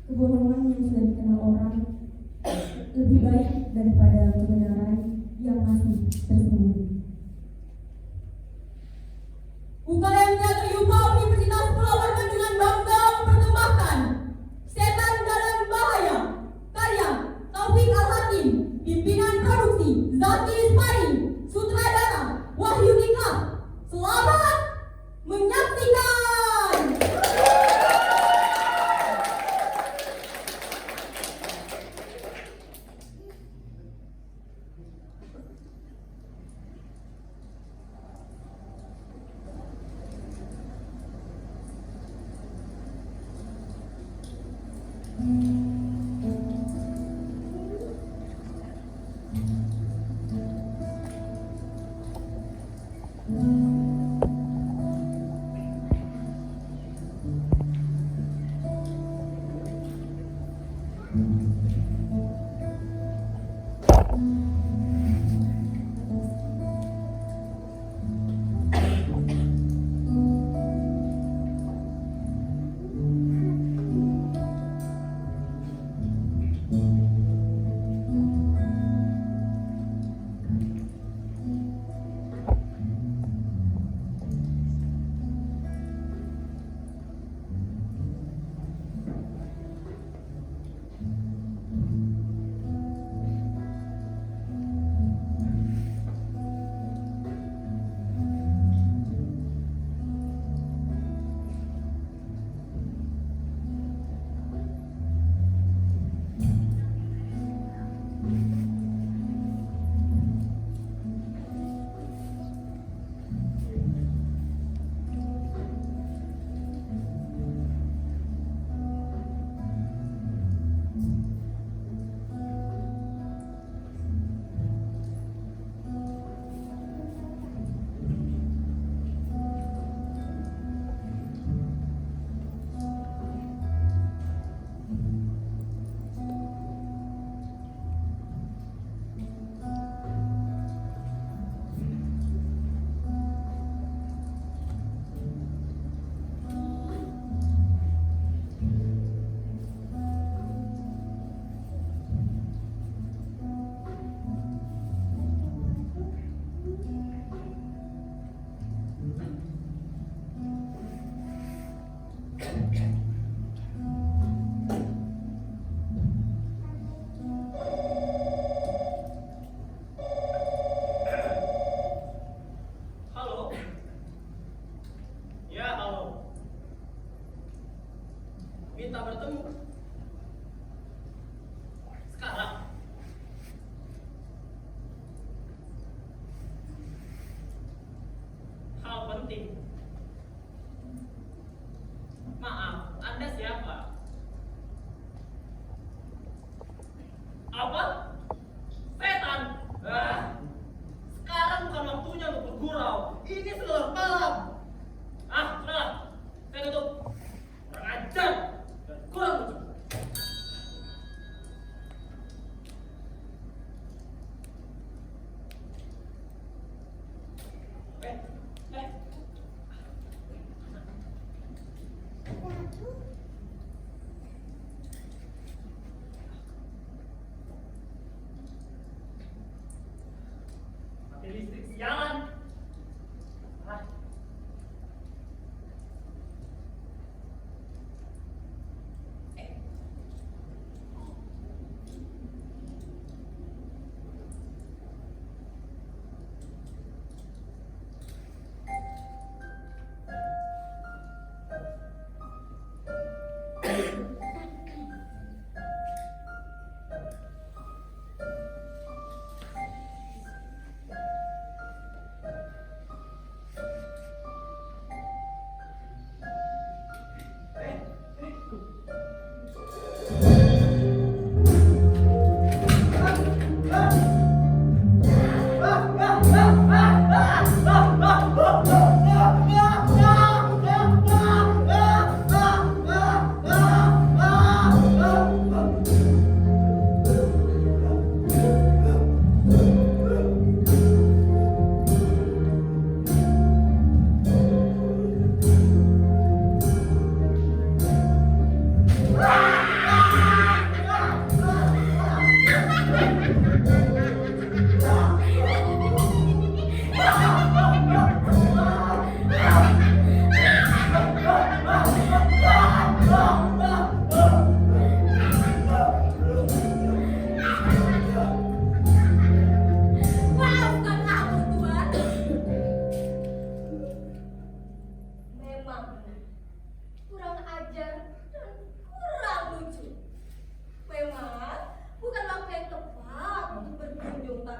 Kebohongan yang sudah dikenal orang lebih baik daripada kebenaran yang masih tersembunyi. UKM Teater Yupa Universitas Pulau Warman dengan bangga mempersembahkan Setan Dalam Bahaya, karya Taufik Al-Hakim, pimpinan produksi Zaki Ismail, sutradara Wahyu Dika. Selamat menyaksikan.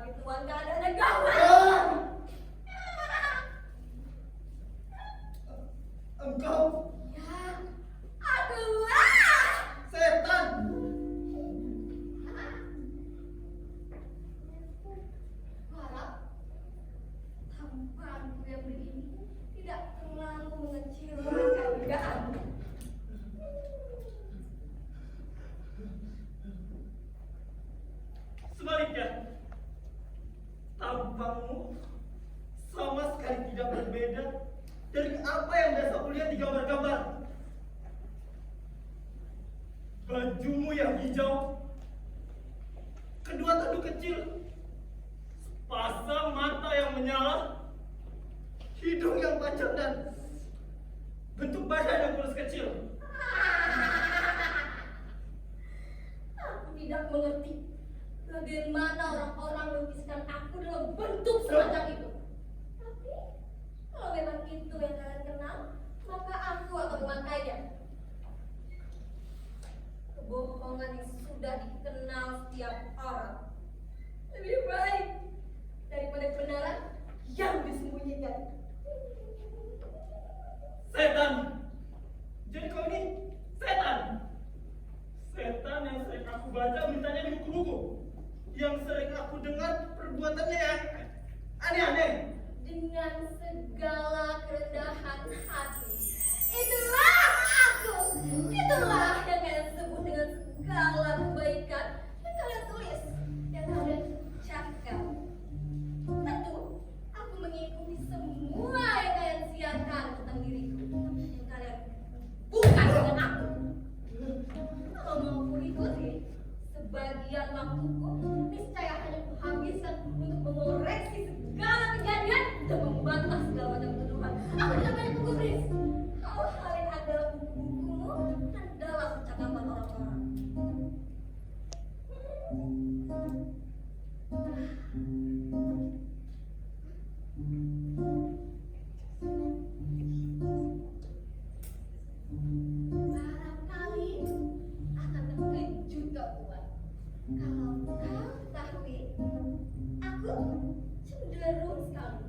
Tapi Tuhan keadaannya gawat. Engkau Ya, akulah. setan. Harap tampanku yang begini tidak terlalu mengecewakan kamu. Sebaliknya, tampangmu sama sekali tidak berbeda dari apa yang biasa kulihat di gambar-gambar. Bajumu yang hijau, kedua tanduk kecil, pasang mata yang menyala, hidung yang panjang dan bentuk badan yang kurus kecil. Aku tidak mengerti bagaimana orang-orang melukiskan aku dalam bentuk semacam itu. Tapi kalau memang itu yang kalian kenal, maka aku akan memakainya. Kebohongan yang sudah dikenal setiap orang lebih baik daripada kebenaran yang disembunyikan. Setan. Jadi kau ini setan. Setan yang sering aku baca beritanya di buku-buku. Yang sering aku dengar perbuatannya yang aneh-aneh. Dengan segala kerendahan hati, itulah aku. Itulah yang kalian sebut dengan segala kebaikan yang kalian tulis, yang kalian ucapkan. Tentu aku mengikuti semua yang kalian siarkan tentang diriku, yang kalian bukan dengan aku. Kalau mau kuikuti, sebagian waktuku niscaya hanya kuhabiskan untuk mengoreksi segala kejadian dan membantah segala macam tuduhan. Aku tidak banyak menggubris. Hal-hal yang ada dalam buku-bukumu adalah percakapan orang-orang. Barangkali akan terkejut kau buat kalau kau ketahui aku cenderung sekali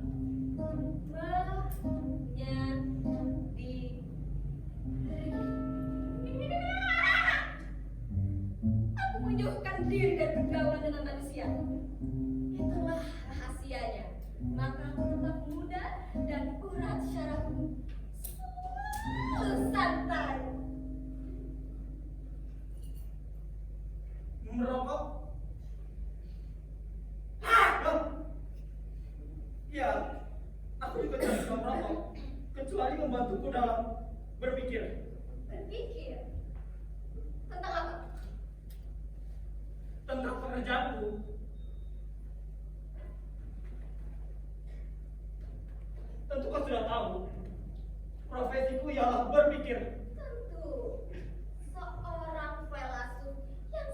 aku menjauhkan diri dari pergaulan dengan manusia. Itulah rahasianya. Maka aku tetap muda dan urat syarafku selalu santai. Merokok? Ya, aku juga tidak suka merokok, kecuali membantuku dalam berpikir. Berpikir tentang apa? Tentang pekerjaanku. Tentu kau sudah tahu, profesiku ialah berpikir. Tentu seorang filsuf yang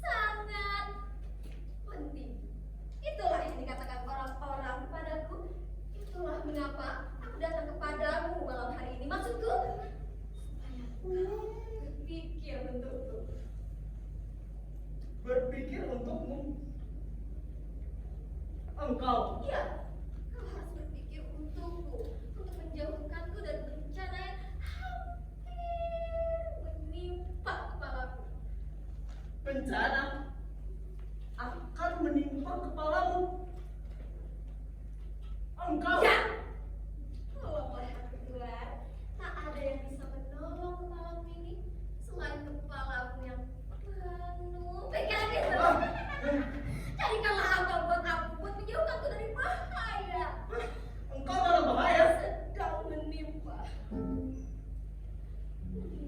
sangat penting. Itulah yang dikatakan orang-orang kepadaku. Itulah mengapa aku datang kepadamu malam hari ini. Maksudku supaya kau berpikir untukku. Berpikir untukmu. Engkau. Iya, kau harus berpikir untukku, untuk menjauhkanku dari bencana yang hampir menimpa kepalaku. Bencana akan menimpa kepalamu. Engkau. Ya, kalau melihat Tuhan, tak ada yang bisa menolong kepalamu ini selain kepalamu yang penuh pikiran itu. Jadikanlah apa buat aku, buat menjauhkanku dari bahaya. Engkau dalam bahaya. Sedang menimpa.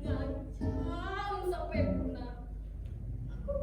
Mengancam sampai punah. Aku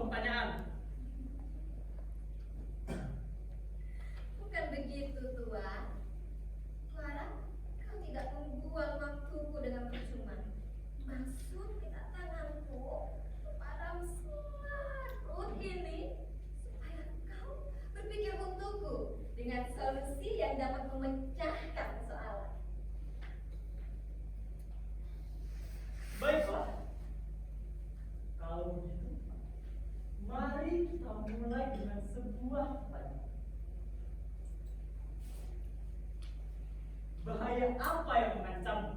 pertanyaan. Bukan begitu, Tuan. Clara, kau tidak membuang waktuku dengan percuma. Maksud kedatanganku kepadamu selangkut ini supaya kau berpikir untukku dengan solusi yang dapat memecahkan persoalan. Baiklah. Kalau begitu, mari kita mulai dengan sebuah pertanyaan. Bahaya apa yang mengancammu?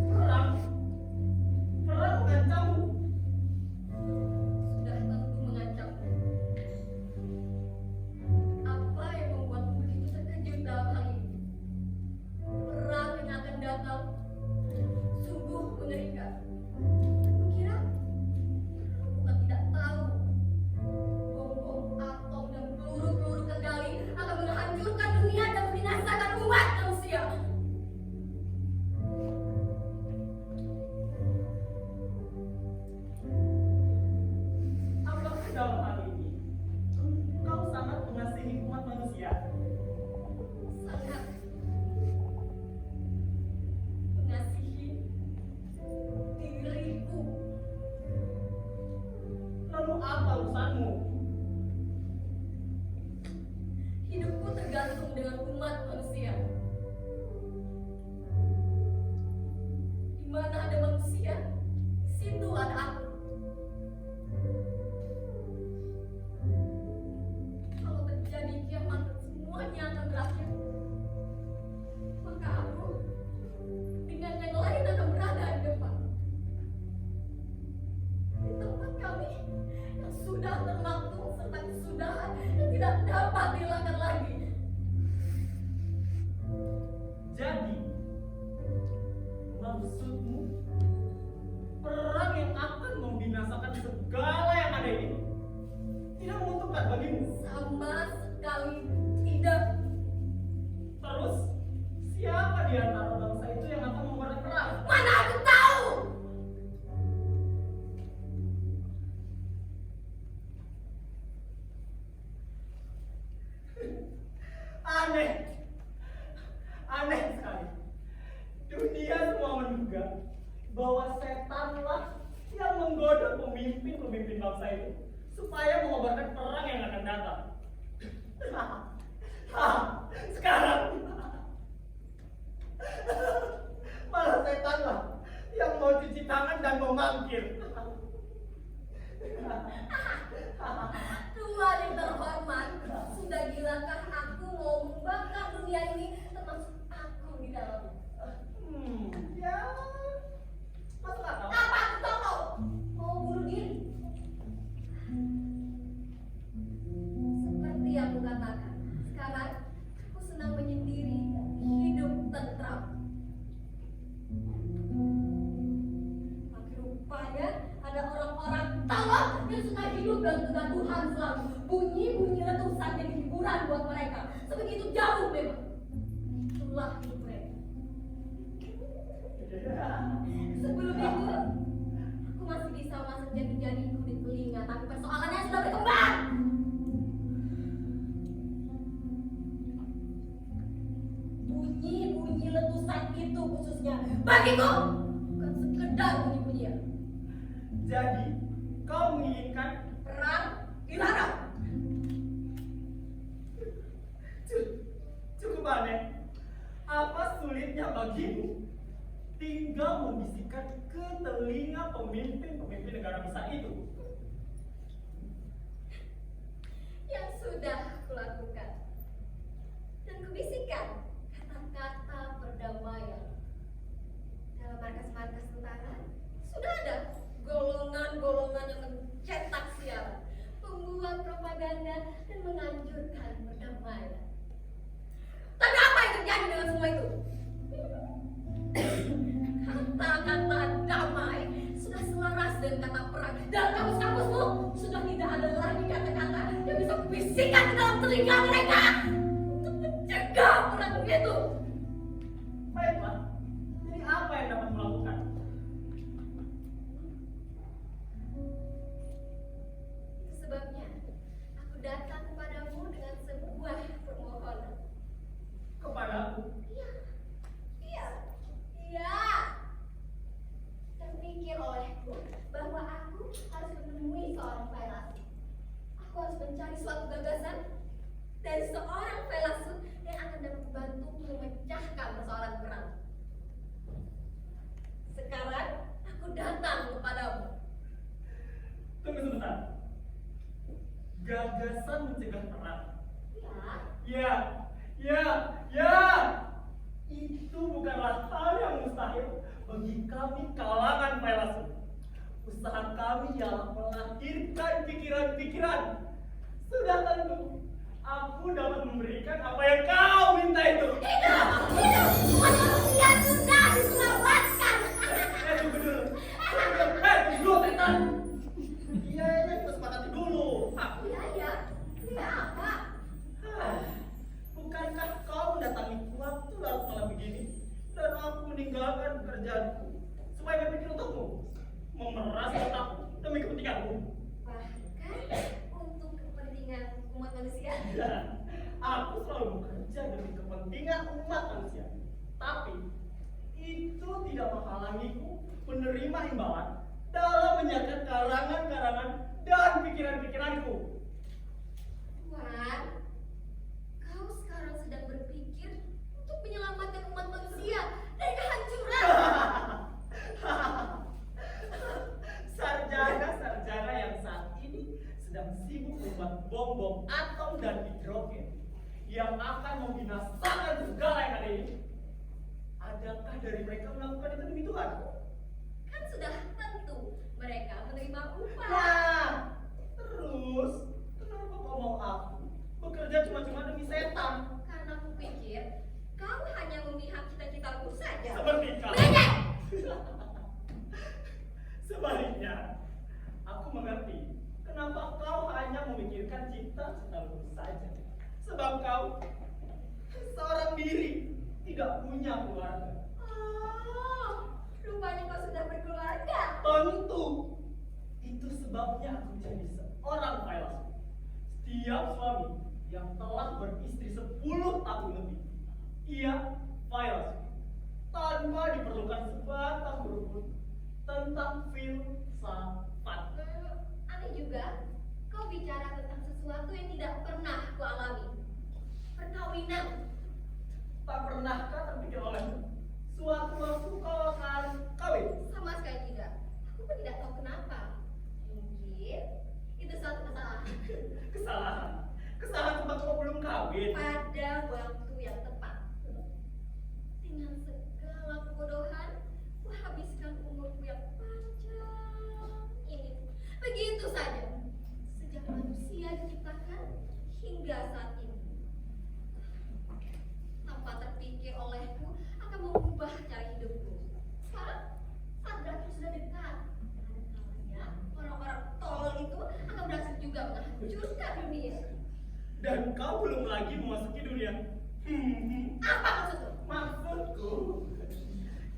Perang? Perang mengancammu? Sudah tentu mengancammu. Apa yang membuatmu begitu terkejut dalam hal ini? Perang yang akan datang sungguh mengerikan. Kukira kamu bukan tidak tahu bom-bom atom dan peluru-peluru kendali akan menghancurkan dunia dan membinasakan umat manusia. Apakah dalam hal ini kau sangat mengasihi umat manusia? Sangat mengasihi diriku. Lalu apa urusanmu? Hidupku tergantung dengan umat manusia. Di mana ada manusia, di situ ada aku. Kalau terjadi kiamat dan semuanya akan berakhir, maka aku dengan yang lain akan berada di depan. Di tempat kami yang sudah termaktum serta kesudahan yang tidak dapat dihilangkan lagi. Jadi, maksudmu perang yang akan membinasakan segala yang ada ini tidak menguntungkan bagimu? Sama sekali tidak. Terus, siapa di antara bangsa itu yang akan membuat perang? Mana aku tahu? Aneh. Aneh sekali. Dunia semua menduga bahwa setanlah yang menggoda pemimpin-pemimpin bangsa itu supaya mengobarkan perang yang akan datang. Sekarang malah setanlah yang mau cuci tangan dan mau mangkir. Tuhan yang terhormat, sudah gilakah aku mau membakar dunia ini termasuk aku di dalamnya? Ya, masuk akal. Apa aku tahu? Mau bunuh diri? Seperti yang aku katakan, sekarang aku senang menyendiri dan hidup tentram. Tapi rupanya ada orang-orang tolong yang suka hidup dalam kegaduhan selalu. Bunyi-bunyi letusan jadi hiburan buat mereka. Sebegitu jauh memang. Itulah hidup mereka. Sebelum itu, aku masih bisa masuk jari-jariku di telinga, tapi persoalannya sudah berkembang. Bunyi-bunyi letusan itu khususnya bagiku bukan sekedar bunyi-bunyian. Jadi, kau menginginkan Perang dilarang. cukup aneh. Apa sulitnya bagimu tinggal membisikkan ke telinga pemimpin-pemimpin negara besar itu? Yang sudah kulakukan dan kubisikkan kata-kata perdamaian. Dalam markas-markas tentara sudah ada golongan-golongan yang mencetak siaran, membuat propaganda dan menganjurkan perdamaian. Tapi apa yang terjadi dengan semua itu? Kata-kata damai sudah selaras dengan kata perang. Dalam kamus-kamusmu sudah tidak ada lagi kata-kata yang bisa kubisik bisikan ke dalam telinga mereka untuk mencegah orang itu. Baiklah, jadi apa yang dapat melakukan? Itu sebabnya aku datang kepadamu dengan sebuah permohonan. Kepadaku? Iya, iya, iya. Terpikir olehku bahwa aku harus menemui seorang filsuf. Aku harus mencari suatu gagasan dari seorang filsuf yang akan dapat membantuku memecahkan persoalan perang. Sekarang aku datang kepadamu. Tunggu sebentar. Gagasan mencegah perang. Ya, Ya. Itu bukanlah hal yang mustahil bagi kami kalangan filsuf. Usaha kami ialah melahirkan pikiran-pikiran. Sudah tentu, aku dapat memberikan apa yang kau minta itu. itu manusia sudah diselamatkan. Tunggu dulu. Tunggu dulu, setan. Iya, kita sepakati dulu. Iya, apa? Bukankah kau mendatangi waktu larut malam begini dan aku meninggalkan pekerjaanku supaya berpikir untukmu, memeras otakku demi kepentinganmu? Bahkan untuk kepentingan umat manusia. Ya, aku selalu bekerja demi kepentingan umat manusia. Tapi itu tidak menghalangiku menerima imbalan dalam menjaga karangan-karangan dan pikiran-pikiranku. Tuan, kau sekarang sedang berpikir untuk menyelamatkan umat manusia dari kehancuran. Sarjana-sarjana yang saat ini sedang sibuk membuat bom-bom atom dan hidrogen yang akan membinasakan segala yang ada ini. Adakah dari mereka melakukan itu demi Tuhan? Kan sudah tentu mereka menerima upah. Nah, terus kenapa kau mau aku bekerja cuma-cuma demi setan? Karena aku pikir kau hanya memihak cita-citaku saja. Seperti kau. Bengek! Sebaliknya, aku mengerti kenapa kau hanya memikirkan cita-citamu saja. Sebab kau seorang diri, tidak punya keluarga. Oh, rupanya kau sudah berkeluarga. Tentu. Itu sebabnya aku jadi seorang filsuf. Setiap suami yang telah beristri 10 tahun lebih, ia filsuf. Tanpa diperlukan sebatang berukun tentang filsafat. Aneh juga, kau bicara tentang sesuatu yang tidak pernah ku alami. Perkawinan. Tak pernahkah terpikir olehmu suatu waktu kau akan kawin? Sama sekali tidak. Aku pun tidak tahu kenapa. Mungkin itu suatu kesalahan. Kesalahan? Kesalahan sebab kau belum kawin? Pada waktu yang tepat. Dengan segala kebodohan, ku habiskan umurku yang panjang ini. Begitu saja. Sejak manusia diciptakan hingga saat ini. Tanpa terpikir olehku akan mengubah cara hidupku. Sekarang saat berakhir sudah dekat. Ada kalanya orang-orang tolol itu akan berhasil juga menghancurkan dunia. Dan kau belum lagi memasuki dunia. Apa maksudmu? Maksudku,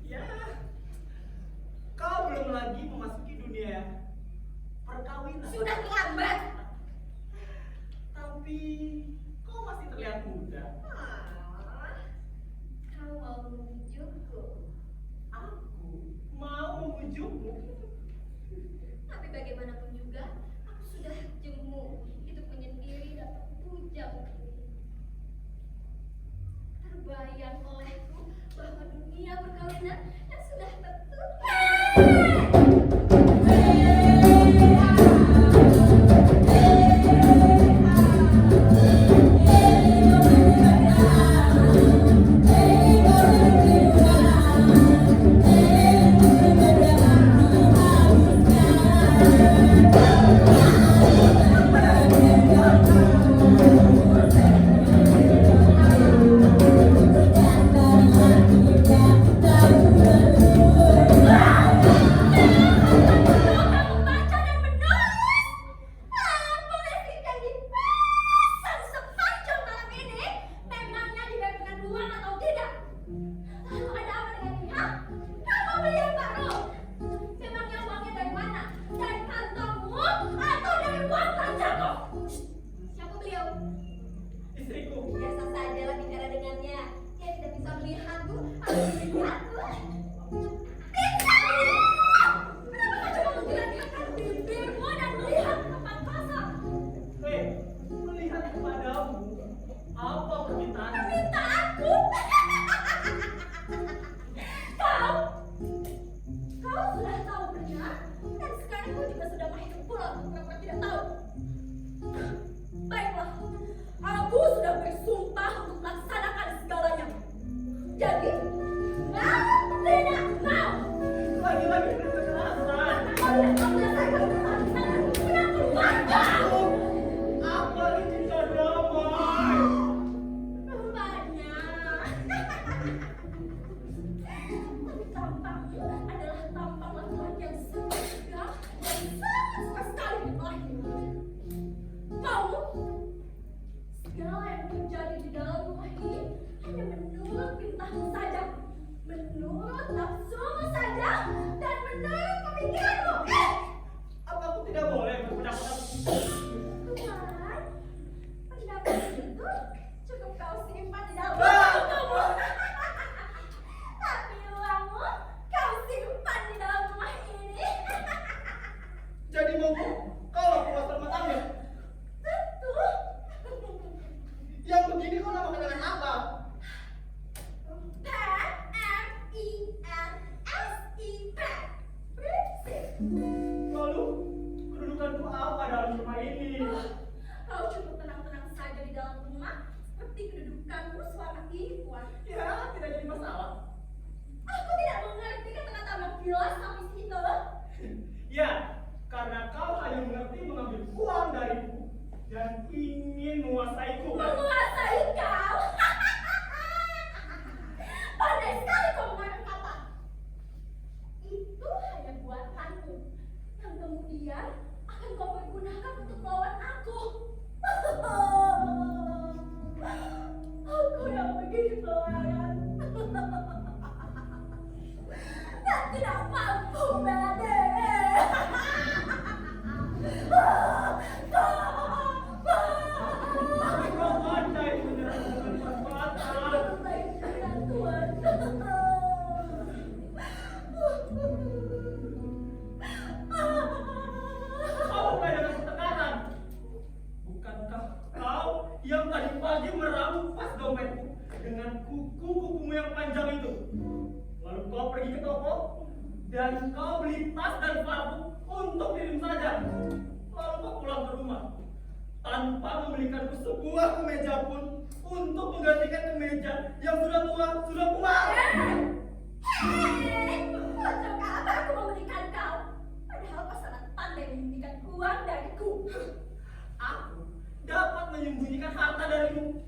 ya, kau belum lagi memasuki dunia perkawinan. Sudah terlambat. Tapi kau masih terlihat muda. Kau mau membujukku. Aku mau membujukmu. Tapi bagaimanapun juga, aku sudah jemu hidup menyendiri dan terpujam. Terbayang olehku bahwa dunia perkawinan yang sudah tentu. dan ingin menguasaiku. Menguasai kau? Pandai sekali kau menggunakan kata. Itu hanya buatanmu yang kemudian akan kau pergunakan untuk melawan aku. Aku yang begitu pelayan dan tidak mampu bela diri. Tapi kau pandai menyerang dengan perbuatan. Kebaikan Tuhan. Kau mulai dengan pertengkaran. Bukankah kau yang tadi pagi merampas dompetku dengan kuku-kukumu yang panjang itu? Lalu kau pergi ke toko dan kau beli tas dan parfum untuk dirimu saja. Lalu kau pulang ke rumah tanpa membelikanku sebuah kemeja pun untuk menggantikan kemeja yang sudah tua, sudah kuat. Untuk apa aku memberikan kau? Padahal kau sangat pandai menyembunyikan uang dariku. Aku dapat menyembunyikan harta darimu.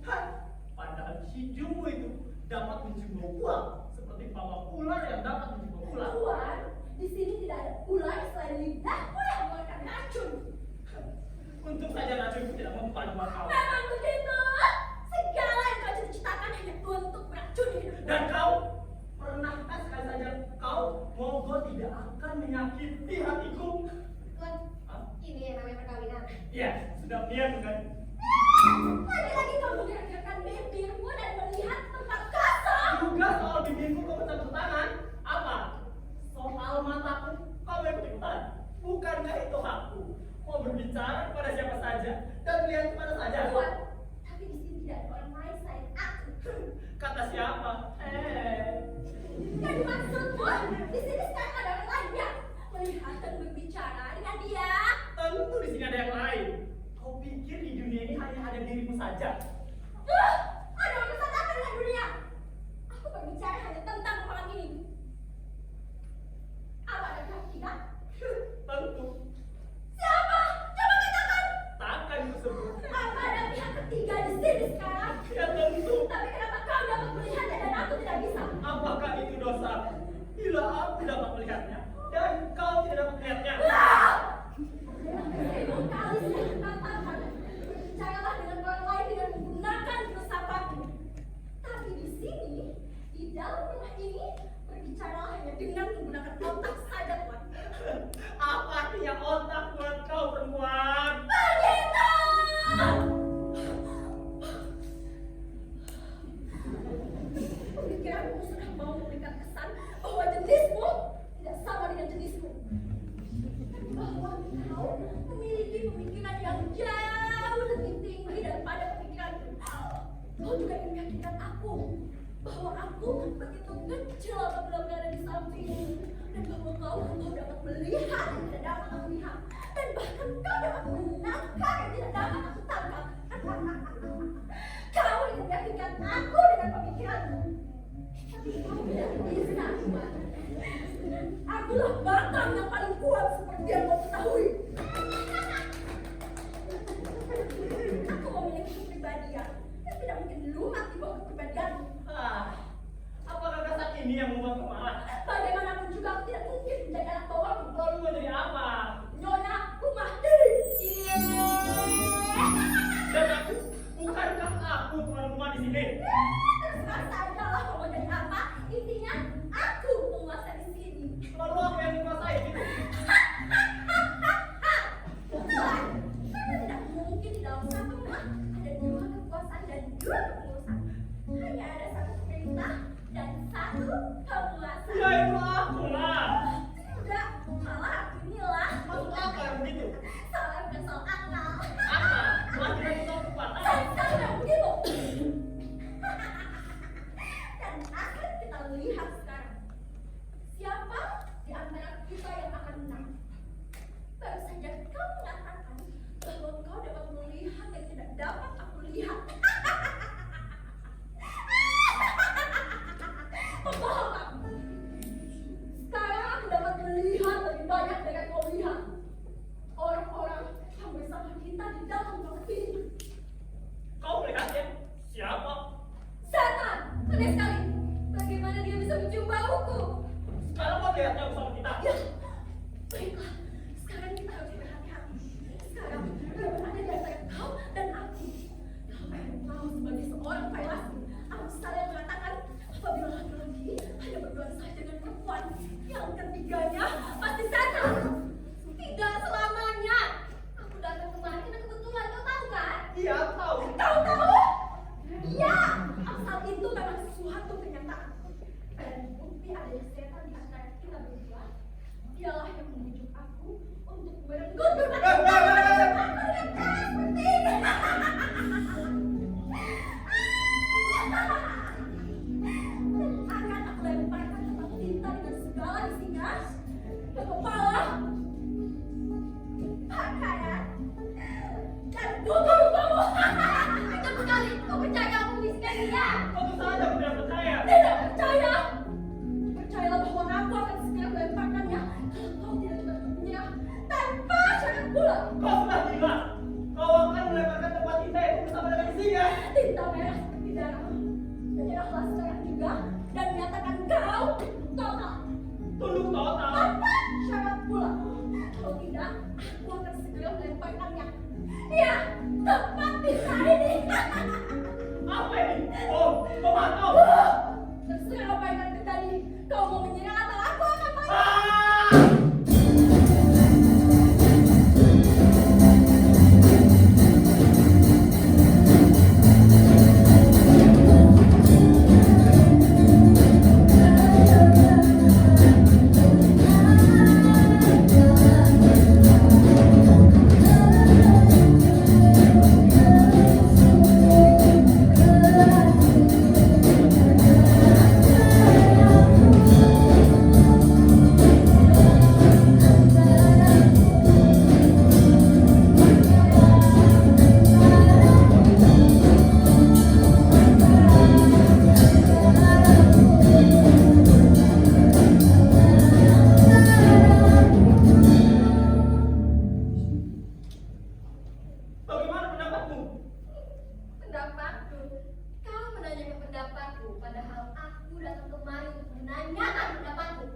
Padahal hidungmu itu dapat menjumlah uang seperti papa ular yang dapat menjumlah ular. Tuan, di sini tidak ada ular selain lidahmu yang mengeluarkan racun. Untung saja racunku tidak mempan buat kau. Memang begitu. Segala yang kau cita-citakan hanya untuk meracuni hidupmu. Dan kau pernahkah sekali saja kau mogo tidak akan menyakiti hatiku? Tuan, ini yang namanya perkawinan. Iya, sudah niat bukan? Lagi-lagi kau menggerakkan bibirmu dan melihat tempat kosong. Juga soal bibirku kau bercampur tangan. Apa? Soal mataku kau ikut-ikutan. Bukankah itu hakku? Mau berbicara kepada siapa saja dan melihat kepada saja. Tuan, tapi di sini tidak ada orang lain selain aku. Kata siapa? Yang dimaksudmu, di sini sekarang ada orang lain ya? Melihat dan berbicara dengan dia. Tentu di sini ada yang lain. Kau pikir di dunia ini hanya ada dirimu saja? Ada urusan apa dengan dunia? Aku berbicara hanya tentang orang ini. Apa ada pihak ketiga? Tentu. Siapa? Coba katakan. Takkan kusebut. Apa ada pihak ketiga di sini sekarang? Ya tentu. Tapi kenapa kau dapat melihatnya dan aku tidak bisa? Apakah itu dosa? Bila aku dapat melihatnya dan kau tidak dapat melihatnya. Seribu kali saya katakan, berbicaralah dengan orang lain dengan menggunakan filsafatmu. Tapi di sini, di dalam rumah ini, berbicaralah hanya dengan menggunakan otak saja, Tuan. Apa artinya otak buat kau perempuan? Begitu! Pemikiranmu sudah mau memberikan kesan bahwa jenismu tidak sama dengan jenisku. Bahwa kau memiliki pemikiran yang jauh lebih tinggi daripada pemikiranku. Kau juga ingin meyakinkan aku bahwa aku begitu kecil apabila berada di sampingmu, dan bahwa kau dapat melihat yang tidak dapat aku lihat, dan bahkan kau dapat menangkap yang tidak dapat aku tangkap. Kau ingin meyakinkan aku dengan pemikiranmu, tapi kau tidak bisa, Tuan. Akulah batang yang paling kuat seperti yang kau ketahui. Aku memiliki kepribadian yang tidak mungkin lumat di bawah kepribadianmu. Apakah kasar ini yang membuat kau marah? Bagaimanapun juga aku tidak mungkin menjadi anak bawahmu. Lalu mau jadi apa? Nyonya rumah diri. Dan aku, bukankah aku tuan rumah di sini? Terserah saja lah mau jadi apa. Intinya aku menguasai di sini. Lalu apa yang dikuasai gitu? Tuan, karena tidak mungkin di dalam satu rumah ada dua kekuasaan dan dua kepengurusan. Hanya ada satu pemerintah dan satu penguasa. Ya itu aku lah. Tidak, malah aku inilah. Maksud apa yang begitu? Salah bukan soal akal. Apa? Laki-laki kau kekuatan? Saya sekali yang begitu. Betul sekali. Kau percaya aku bisikan dia? Tentu saja aku tidak percaya. Tidak percaya. Percayalah bahwa aku akan segera melemparkannya kalau kau tidak menutupinya tanpa syarat pula. Kau sudah gila. Kau akan melemparkan tempat tinta itu bersama dengan isinya. Tinta merah seperti darah. Menyerahlah sekarang juga dan menyatakan kau total. Tunduk total. Tanpa syarat pula. Kalau tidak, aku akan segera melemparkannya. Ya, tempat tinta ini. Apa ini? Oh, pemantau. Terserah apa yang akan terjadi. Kau mau menyerang atau aku akan mati. Ah! Bagaimana pendapatmu? Pendapatku. Kau menanyakan pendapatku, padahal aku datang kemari untuk menanyakan pendapatku.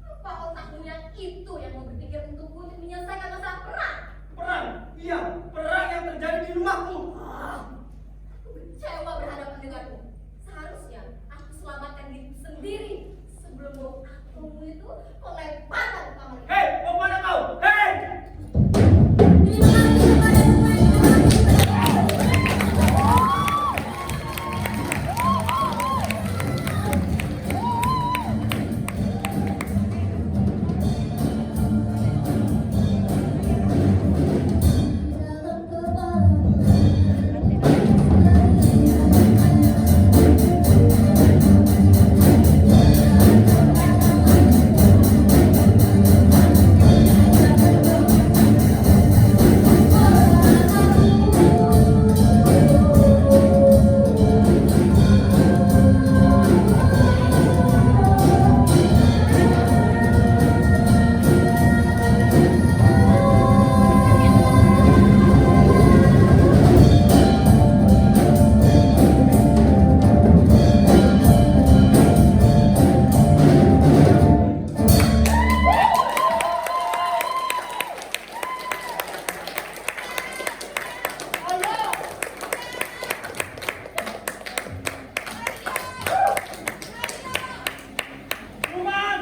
Apa otakmu yang itu yang mau berpikir untukku untuk menyelesaikan masalah perang? Perang. Iya, perang yang terjadi di rumahku. Aku kecewa berhadapan denganmu. Seharusnya aku selamatkan diriku sendiri sebelum bau akumu itu melemparkan ke kamar. Hei, mau kemana kau? Hei! Terima kasih kepada semua yang telah Tuman!